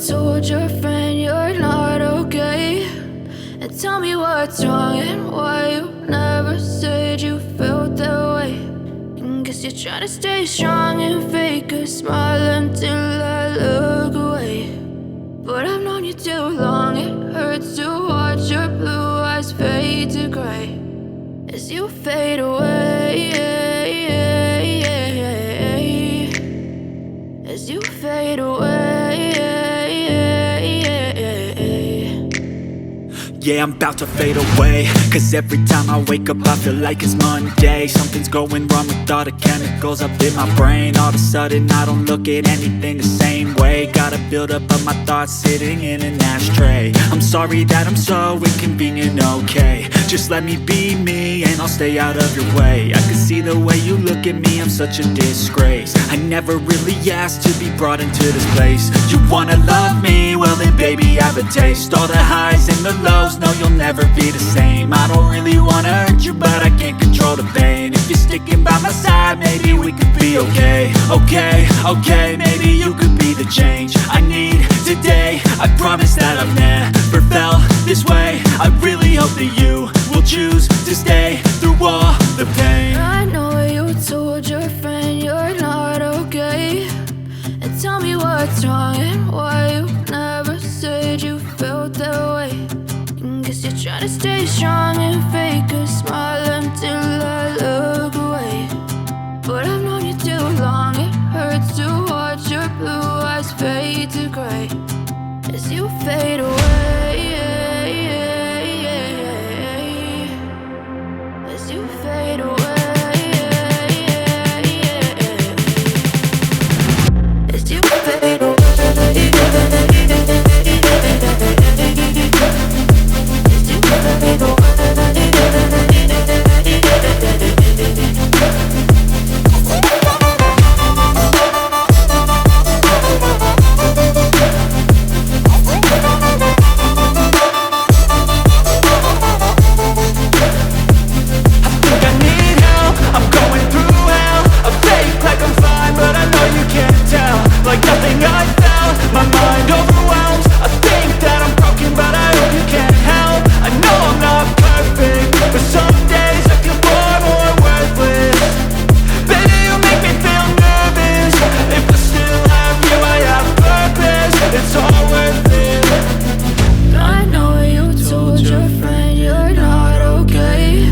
told your friend you're not okay, and tell me what's wrong and why you never said you felt that way. And guess you're trying to stay strong and fake a smile until I look away. But I've known you too long, it hurts to watch your blue eyes fade to gray as you fade away, as you fade away. Yeah, I'm about to fade away, cause every time I wake up I feel like it's Monday. Something's going wrong with all the chemicals up in my brain. All of a sudden I don't look at anything the same way. Gotta build up of my thoughts sitting in an ashtray. I'm sorry that I'm so inconvenient, okay. Just let me be me and I'll stay out of your way. I can see the way you look at me, I'm such a disgrace. I never really asked to be brought into this place. You wanna love me? Well then baby I have a taste. All the highs and the lows, no you'll never be the same. I don't really wanna hurt you but I can't control the pain. If you're sticking by my side maybe we could be okay. Okay, maybe you could be the change I need today. I promise that I've never felt this way. I really hope that you will choose to stay through all the pain. I know you told your friend you're not okay, and tell me what's wrong and why you never said you felt that way. And guess you're trying to stay strong and fake a smile until I look away. But I've known you too long, it hurts to watch your blue eyes fade to gray as you fade away, as you fade away, as you fade away. Like nothing I felt, my mind overwhelmed. I think that I'm broken but I hope you can't help. I know I'm not perfect, but some days I feel far more worthless. Baby, you make me feel nervous. If I still have you, I have purpose. It's all worth it. I know you told your friend you're not okay,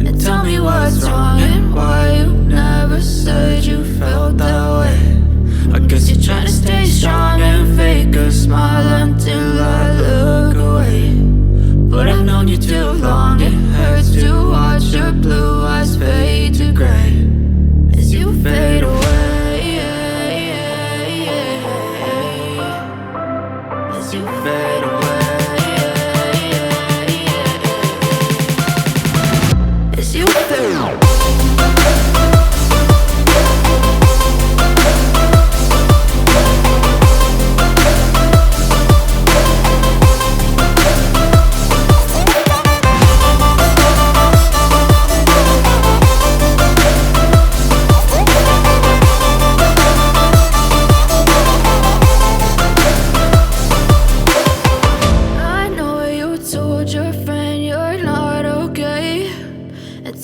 and tell me what's wrong and why you never said you felt that way. I guess you're trying to stay strong and fake a smile until I look away. But I've known you too long, it hurts to watch your blue eyes fade to gray as you fade away, as you fade away, as you fade away.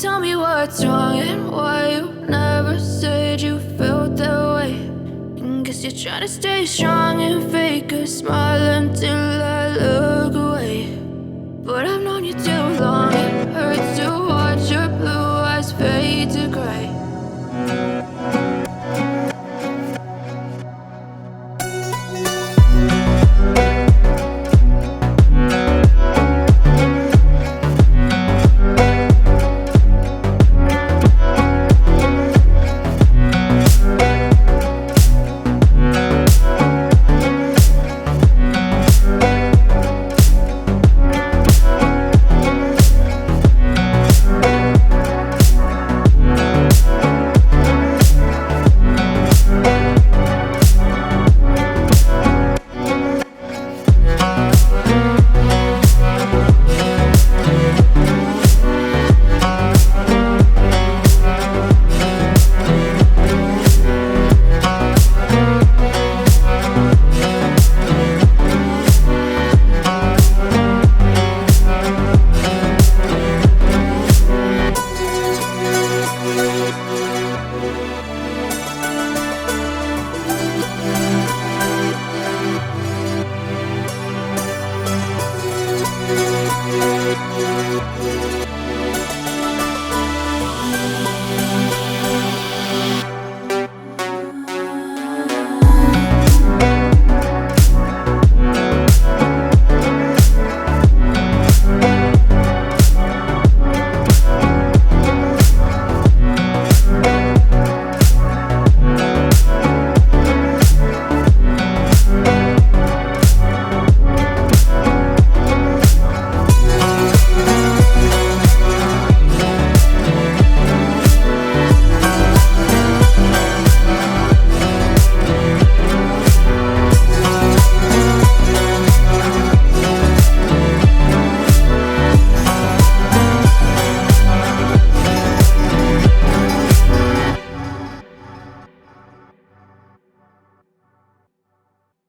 Tell me what's wrong and why you never said you felt that way. And guess you're trying to stay strong and fake a smile until I look away. But I've known you too long, it hurts to watch your blue eyes fade to gray